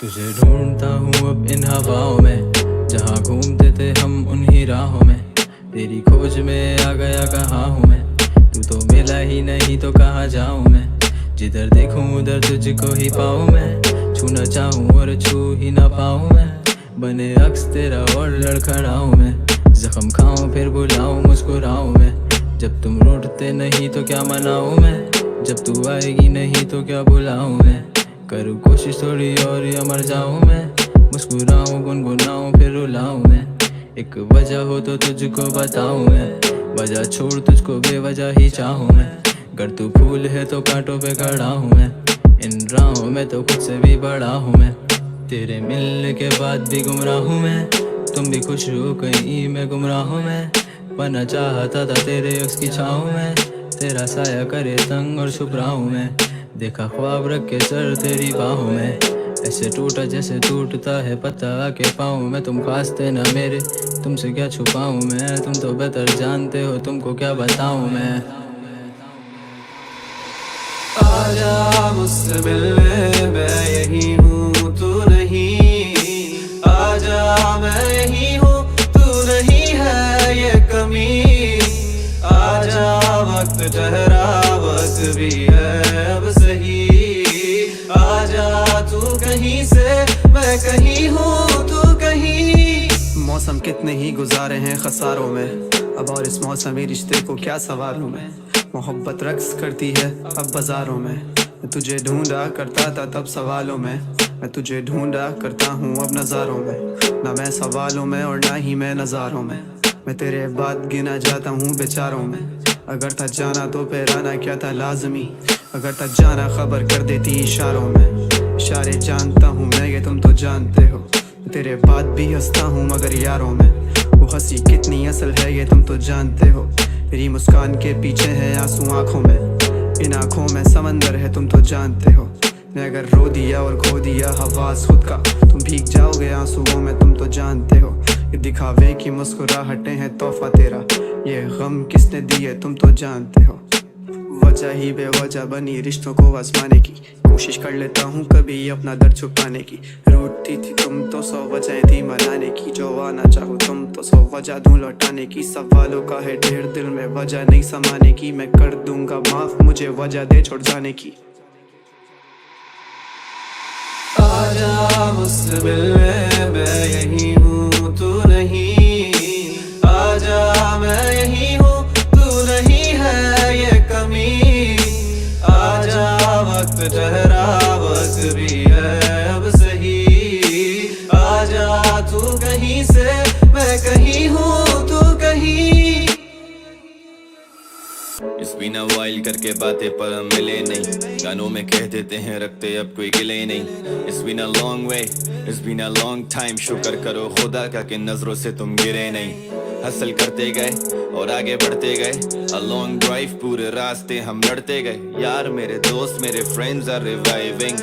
तुझे ढूंढता हूँ अब इन हवाओं में, जहाँ घूमते थे हम उन्हीं राहों में। तेरी खोज में आ गया कहाँ हूँ मैं, तू तो मिला ही नहीं तो कहाँ जाऊँ मैं। जिधर देखूँ उधर तुझको ही पाऊँ मैं, छूना चाहूँ और छू ही ना पाऊँ मैं। बने अक्स तेरा और लड़खड़ाऊँ मैं, जख्म खाऊँ फिर बुलाऊँ मुस्कुराऊँ मैं। जब तुम रूठते नहीं तो क्या मनाऊँ मैं, जब तू आएगी नहीं तो क्या बुलाऊँ मैं। करूँ कोशिश थोड़ी और या मर जाऊँ मैं, मुस्कुराऊँ गुनगुनाऊँ फिर रुलाऊँ मैं। एक वजह हो तो तुझको बताऊँ मैं, वजह छोड़ तुझको बेवजह ही चाहूँ मैं। अगर तू फूल है तो कांटों पे खड़ा हूँ मैं, इन राहों में तो खुद से भी बड़ा हूँ मैं। तेरे मिलने के बाद भी गुमराह हूँ मैं, तुम भी खुश हो कहीं मैं गुमराह हूँ मैं। बना चाहता था तेरे उसकी छाँव में, तेरा साया करे तंग और छुप रहा हूँ मैं। देखा ख्वाब रख के सर तेरी बाहों में, ऐसे टूटा जैसे टूटता है पत्ता आके पाऊँ मैं। तुम खास थे ना मेरे, तुमसे क्या छुपाऊँ मैं, तुम तो बेहतर जानते हो तुमको क्या बताऊँ मैं। आजा मुझसे मिलने, मैं यही हूँ तू नहीं। आजा मैं यही हूँ तू नहीं है ये कमी। आजा वक्त ठहरा, वक्त भी है अब सही। आजा तू कहीं से, मैं कहीं हूँ तू कहीं। मौसम कितने ही गुजारे हैं खसारों में, अब और इस मौसमी रिश्ते को क्या संवारूं मैं। मोहब्बत रक्स करती है अब बाजारों में, मैं तुझे ढूंढा करता था तब सवालों में। मैं तुझे ढूंढा करता हूँ अब नज़ारों में, ना मैं सवालों में और ना ही मैं नज़ारों में। मैं तेरे बाद गिना जाता हूँ बेचारों में। अगर था जाना तो फिर आना क्या था लाजमी, अगर था जाना खबर कर देती इशारों में। इशारे जानता हूँ मैं ये तुम तो जानते हो, तेरे बाद भी हंसता हूँ मगर यारों में। वो हंसी कितनी असल है ये तुम तो जानते हो, मेरी मुस्कान के पीछे है आंसू आंखों में। इन आंखों में समंदर है तुम तो जानते हो, मैं अगर रो दिया और खो दिया हवास खुद का, तुम भीग जाओगे आंसुओं में तुम तो जानते हो। ये दिखावे की मुस्कुराहटें हैं तोहफा तेरा, ये गम किसने दिए तुम तो जानते हो। वजह ही बेवजह बनी रिश्तों को आजमाने की, कोशिश कर लेता हूँ कभी अपना दर्द छुपाने की। रूठती थी तुम तो 100 वजह थी मनाने की, जो आना चाहो तुम तो 100 वजह दूं लौटाने की। सवालों का है ढेर दिल में वजह नहीं समाने की, मैं कर दूंगा माफ मुझे वजह दे छोड़ जाने की। आजा मुझसे मिलने, मैं यही हूँ तू नहीं। आजा मैं यही हूँ तू नहीं है ये कमी। आजा वक्त ठहरा, वक्त भी है अब सही। आजा तू कहीं से, मैं कहीं हूँ तू कहीं। It's been a while करके बातें पर हम मिले नहीं, गानों में कह देते हैं रखते अब कोई गिले नहीं। It's been a long way, it's been a long time, शुक्र करो खुदा का कि नजरों से तुम गिरे नहीं। हसल करते गए और आगे बढ़ते गए, a long drive पूरे रास्ते हम लड़ते गए। यार मेरे दोस्त मेरे friends are reviving,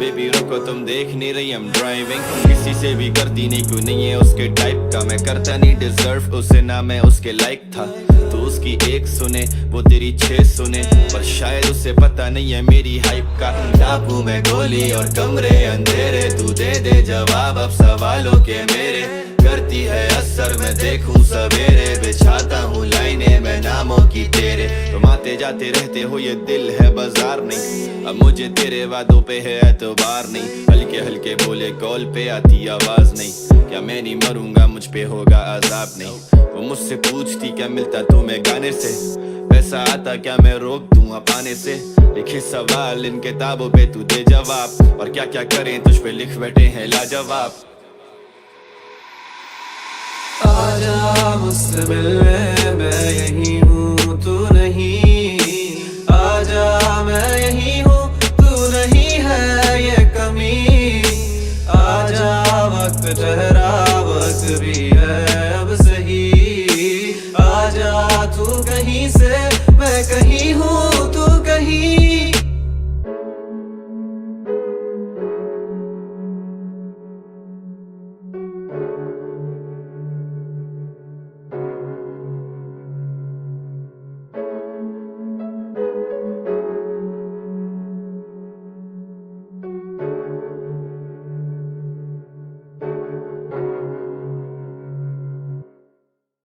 baby रुको तुम देख नहीं रही I'm driving। किसी से भी करती नहीं क्यों नहीं है उसके टाइप का, मैं करता नहीं डिजर्व उसे ना मैं उसके लायक था। तो उसकी एक सुने वो तेरी 6 सुने, पर शायद उसे पता नहीं है मेरी हाइप का। टापू में गोली और कमरे अंधेरे, तू दे दे जवाब अब सवालों के मेरे। करती है असर मैं देखूं सवेरे, बिछाता हूँ लाइनें मैं नामों की तेरे। तुम आते जाते रहते हो ये दिल है बाजार नहीं, अब मुझे तेरे वादों पे है एतबार नहीं। हल्के हल्के बोले कॉल पे आती आवाज नहीं, क्या मैं नहीं मरूंगा मुझ पे होगा अजाब नहीं। वो मुझसे पूछती क्या मिलता तुम्हें गाने से, पैसा आता क्या मैं रोक दूं पाने से। लिखे सवाल इन किताबों पे तू दे जवाब, और क्या क्या करें तुझ पे लिख बैठे हैं लाजवाब। आजा मुझसे मिलने, मैं यही हूँ तू नहीं। आजा मैं यही हूँ तू नहीं है ये कमी। आजा वक्त ठहरा, वक्त भी है अब सही। आजा तू कहीं से, मैं कहीं हूँ